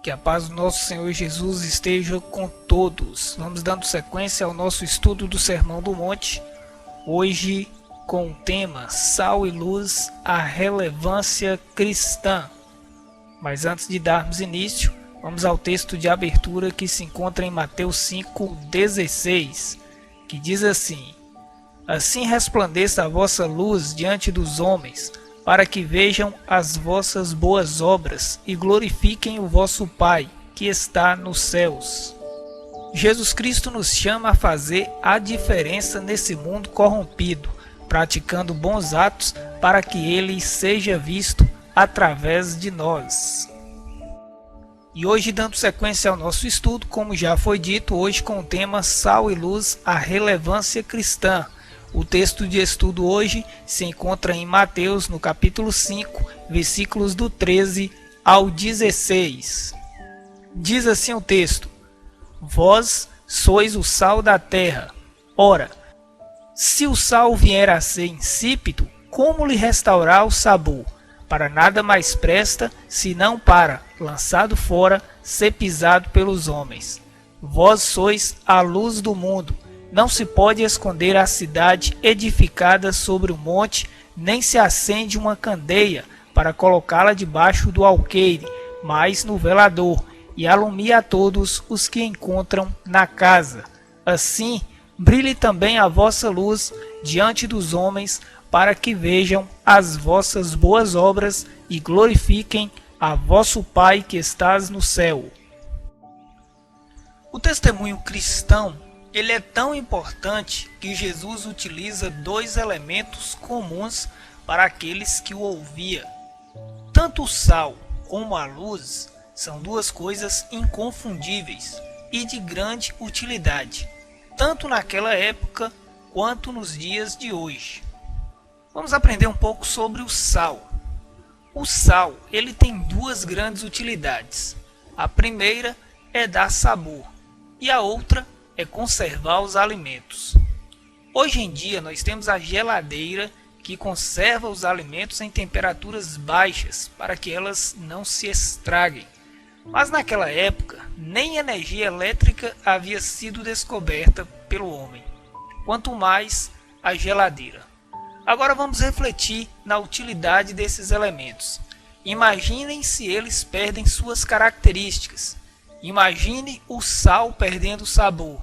Que a paz do nosso Senhor Jesus esteja com todos. Vamos dando sequência ao nosso estudo do Sermão do Monte. Hoje com o tema Sal e Luz, a relevância cristã. Mas antes de darmos início, vamos ao texto de abertura que se encontra em Mateus 5,16, que diz assim: Assim resplandeça a vossa luz diante dos homens, para que vejam as vossas boas obras e glorifiquem o vosso Pai, que está nos céus. Jesus Cristo nos chama a fazer a diferença nesse mundo corrompido, praticando bons atos para que Ele seja visto através de nós. E hoje, dando sequência ao nosso estudo, como já foi dito, hoje com o tema Sal e Luz, a relevância cristã. O texto de estudo hoje se encontra em Mateus, no capítulo 5, versículos do 13 ao 16. Diz assim o texto: Vós sois o sal da terra. Ora, se o sal vier a ser insípido, como lhe restaurar o sabor? Para nada mais presta, senão para, lançado fora, ser pisado pelos homens. Vós sois a luz do mundo. Não se pode esconder a cidade edificada sobre o monte, nem se acende uma candeia para colocá-la debaixo do alqueire, mas no velador, e alumia a todos os que encontram na casa. Assim, brilhe também a vossa luz diante dos homens, para que vejam as vossas boas obras e glorifiquem a vosso Pai que estás no céu. O testemunho cristão ele é tão importante que Jesus utiliza dois elementos comuns para aqueles que o ouviam. Tanto o sal como a luz são duas coisas inconfundíveis e de grande utilidade, tanto naquela época quanto nos dias de hoje. Vamos aprender um pouco sobre o sal. O sal ele tem duas grandes utilidades. A primeira é dar sabor e a outra é conservar os alimentos. Hoje em dia nós temos a geladeira que conserva os alimentos em temperaturas baixas para que elas não se estraguem. Mas naquela época nem energia elétrica havia sido descoberta pelo homem, quanto mais a geladeira. Agora vamos refletir na utilidade desses elementos. Imaginem se eles perdem suas características. Imagine o sal perdendo o sabor.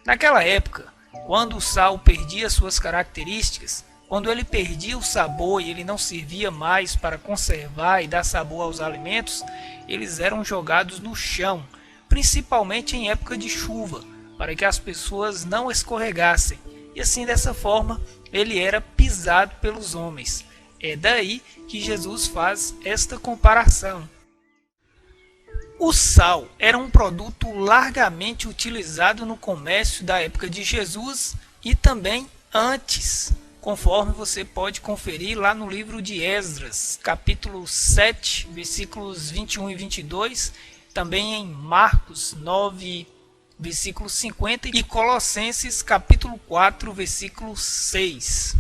Naquela época, quando o sal perdia suas características, quando ele perdia o sabor e ele não servia mais para conservar e dar sabor aos alimentos, eles eram jogados no chão, principalmente em época de chuva, para que as pessoas não escorregassem. E assim, dessa forma, ele era pisado pelos homens. É daí que Jesus faz esta comparação. O sal era um produto largamente utilizado no comércio da época de Jesus e também antes, conforme você pode conferir lá no livro de Esdras, capítulo 7, versículos 21 e 22, também em Marcos 9, versículo 50 e Colossenses, capítulo 4, versículo 6.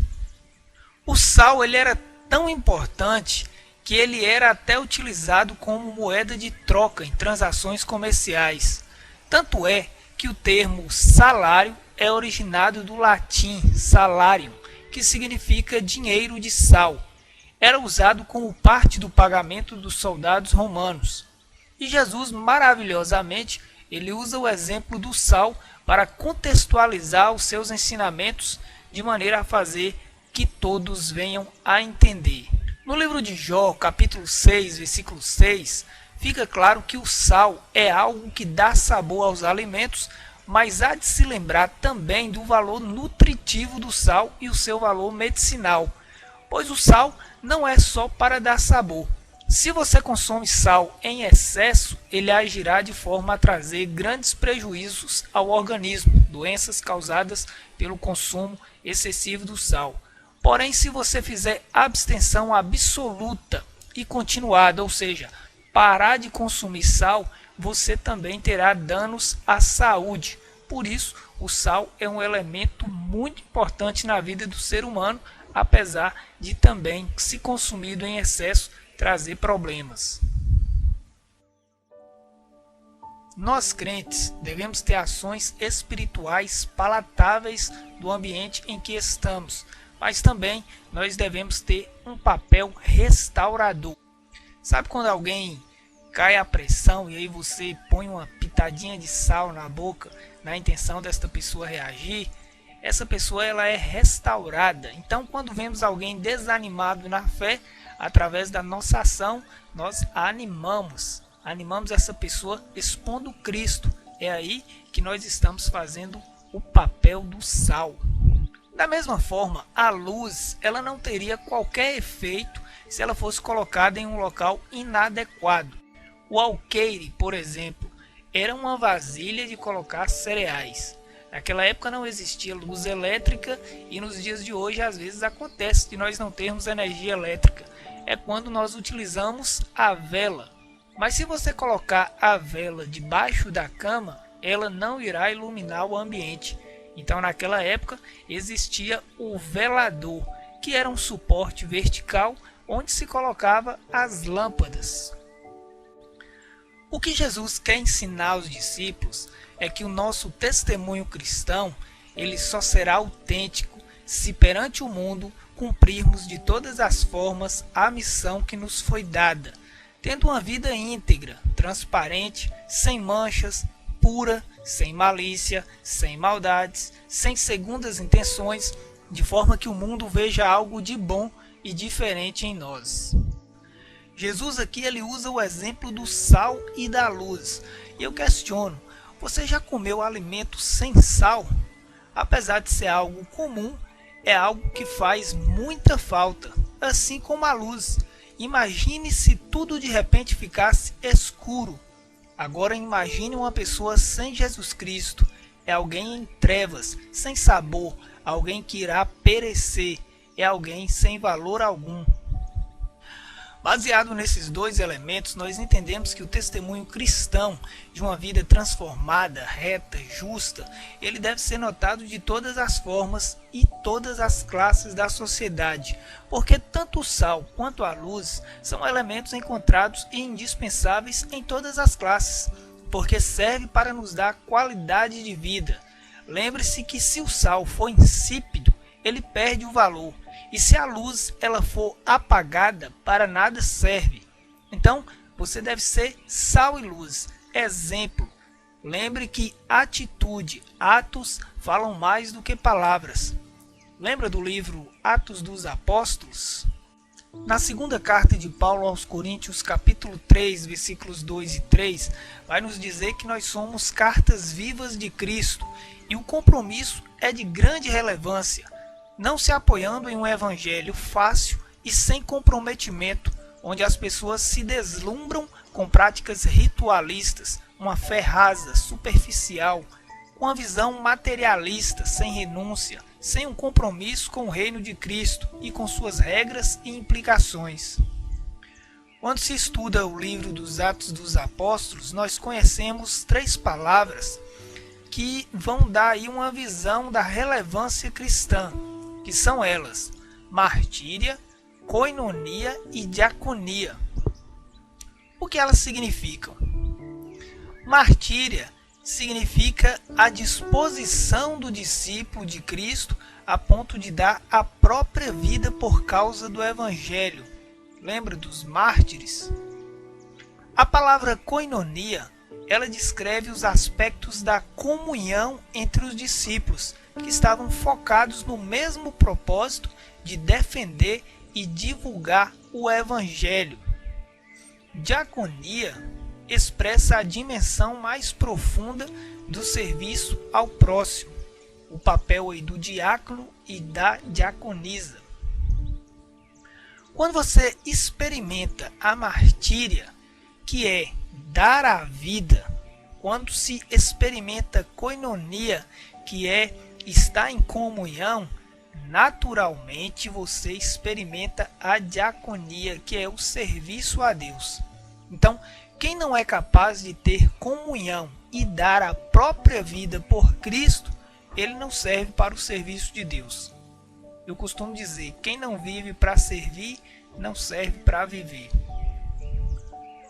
O sal ele era tão importante que ele era até utilizado como moeda de troca em transações comerciais. Tanto é que o termo salário é originado do latim salarium, que significa dinheiro de sal. Era usado como parte do pagamento dos soldados romanos. E Jesus, maravilhosamente, ele usa o exemplo do sal para contextualizar os seus ensinamentos de maneira a fazer que todos venham a entender. No livro de Jó, capítulo 6, versículo 6, fica claro que o sal é algo que dá sabor aos alimentos, mas há de se lembrar também do valor nutritivo do sal e o seu valor medicinal, pois o sal não é só para dar sabor. Se você consome sal em excesso, ele agirá de forma a trazer grandes prejuízos ao organismo, doenças causadas pelo consumo excessivo do sal. Porém, se você fizer abstenção absoluta e continuada, ou seja, parar de consumir sal, você também terá danos à saúde. Por isso, o sal é um elemento muito importante na vida do ser humano, apesar de também, se consumido em excesso, trazer problemas. Nós crentes devemos ter ações espirituais palatáveis do ambiente em que estamos, mas também nós devemos ter um papel restaurador. Sabe quando alguém cai a pressão e aí você põe uma pitadinha de sal na boca na intenção desta pessoa reagir? Essa pessoa ela é restaurada. Então, quando vemos alguém desanimado na fé, através da nossa ação, nós animamos essa pessoa expondo Cristo. É aí que nós estamos fazendo o papel do sal. Da mesma forma, a luz ela não teria qualquer efeito se ela fosse colocada em um local inadequado. O alqueire, por exemplo, era uma vasilha de colocar cereais. Naquela época não existia luz elétrica e nos dias de hoje às vezes acontece de nós não termos energia elétrica. É quando nós utilizamos a vela. Mas se você colocar a vela debaixo da cama, ela não irá iluminar o ambiente. Então naquela época existia o velador, que era um suporte vertical onde se colocava as lâmpadas. O que Jesus quer ensinar aos discípulos é que o nosso testemunho cristão ele só será autêntico se perante o mundo cumprirmos de todas as formas a missão que nos foi dada, tendo uma vida íntegra, transparente, sem manchas, pura, sem malícia, sem maldades, sem segundas intenções, de forma que o mundo veja algo de bom e diferente em nós. Jesus aqui ele usa o exemplo do sal e da luz. E eu questiono, você já comeu alimento sem sal? Apesar de ser algo comum, é algo que faz muita falta, assim como a luz. Imagine se tudo de repente ficasse escuro. Agora imagine uma pessoa sem Jesus Cristo. É alguém em trevas, sem sabor, alguém que irá perecer. É alguém sem valor algum. Baseado nesses dois elementos, nós entendemos que o testemunho cristão de uma vida transformada, reta, justa, ele deve ser notado de todas as formas e todas as classes da sociedade, porque tanto o sal quanto a luz são elementos encontrados e indispensáveis em todas as classes, porque serve para nos dar qualidade de vida. Lembre-se que se o sal for insípido, ele perde o valor. E se a luz ela for apagada, para nada serve. Então, você deve ser sal e luz. Exemplo. Lembre que atitude, atos falam mais do que palavras. Lembra do livro Atos dos Apóstolos? Na segunda carta de Paulo aos Coríntios, capítulo 3, versículos 2 e 3, vai nos dizer que nós somos cartas vivas de Cristo. E o compromisso é de grande relevância. Não se apoiando em um evangelho fácil e sem comprometimento, onde as pessoas se deslumbram com práticas ritualistas, uma fé rasa, superficial, uma visão materialista, sem renúncia, sem um compromisso com o reino de Cristo e com suas regras e implicações. Quando se estuda o livro dos Atos dos Apóstolos, nós conhecemos 3 palavras que vão dar aí uma visão da relevância cristã, que são elas: martíria, koinonia e diaconia. O que elas significam? Martíria significa a disposição do discípulo de Cristo a ponto de dar a própria vida por causa do evangelho. Lembra dos mártires? A palavra koinonia, ela descreve os aspectos da comunhão entre os discípulos, que estavam focados no mesmo propósito de defender e divulgar o evangelho. Diaconia expressa a dimensão mais profunda do serviço ao próximo, o papel aí do diácono e da diaconisa. Quando você experimenta a martíria, que é dar a vida, quando se experimenta koinonia, que é estar em comunhão, naturalmente você experimenta a diaconia, que é o serviço a Deus. Então, quem não é capaz de ter comunhão e dar a própria vida por Cristo, ele não serve para o serviço de Deus. Eu costumo dizer, quem não vive para servir, não serve para viver.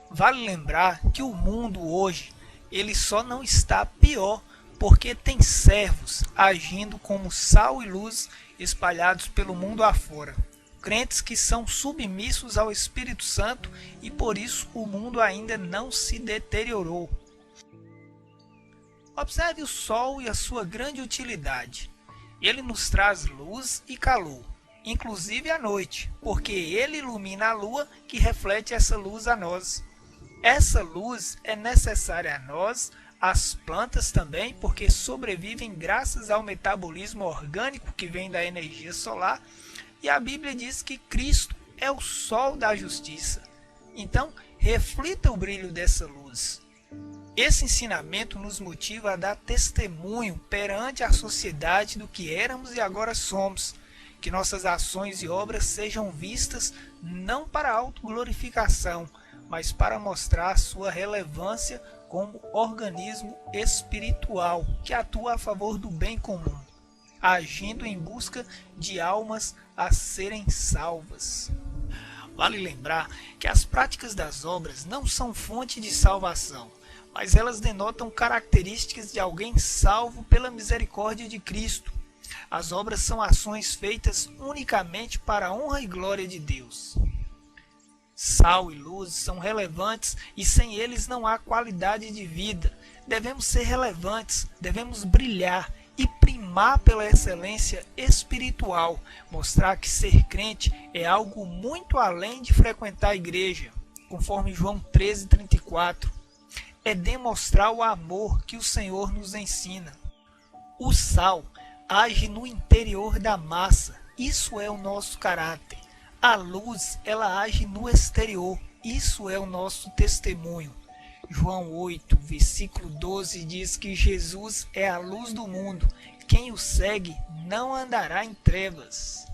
Vale lembrar que o mundo hoje Ele só não está pior porque tem servos agindo como sal e luz espalhados pelo mundo afora. Crentes que são submissos ao Espírito Santo e por isso o mundo ainda não se deteriorou. Observe o sol e a sua grande utilidade. Ele nos traz luz e calor, inclusive à noite, porque ele ilumina a lua que reflete essa luz a nós. Essa luz é necessária a nós, às plantas também, porque sobrevivem graças ao metabolismo orgânico que vem da energia solar, e a Bíblia diz que Cristo é o sol da justiça. Então, reflita o brilho dessa luz. Esse ensinamento nos motiva a dar testemunho perante a sociedade do que éramos e agora somos, que nossas ações e obras sejam vistas não para autoglorificação, mas para mostrar sua relevância como organismo espiritual que atua a favor do bem comum, agindo em busca de almas a serem salvas. Vale lembrar que as práticas das obras não são fonte de salvação, mas elas denotam características de alguém salvo pela misericórdia de Cristo. As obras são ações feitas unicamente para a honra e glória de Deus. Sal e luz são relevantes e sem eles não há qualidade de vida. Devemos ser relevantes, devemos brilhar e primar pela excelência espiritual, mostrar que ser crente é algo muito além de frequentar a igreja, conforme João 13:34. É demonstrar o amor que o Senhor nos ensina. O sal age no interior da massa, isso é o nosso caráter. A luz, ela age no exterior, isso é o nosso testemunho. João 8, versículo 12 diz que Jesus é a luz do mundo. Quem o segue não andará em trevas.